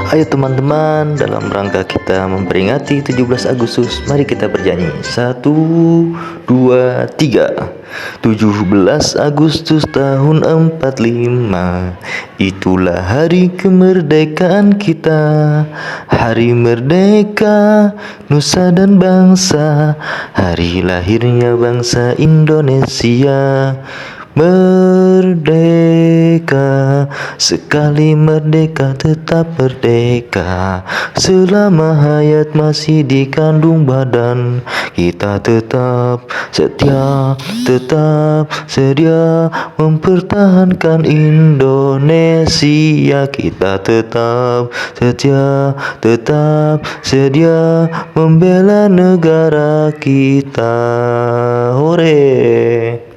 Ayo teman-teman, dalam rangka kita memperingati 17 Agustus, mari kita bernyanyi. 1, 2, 3. 17 Agustus tahun 45, itulah hari kemerdekaan kita. Hari merdeka, nusa dan bangsa, hari lahirnya bangsa Indonesia. Merdeka, sekali merdeka tetap merdeka. Selama hayat masih dikandung badan, kita tetap setia, tetap sedia mempertahankan Indonesia. Kita tetap setia, tetap sedia membela negara kita. Hore!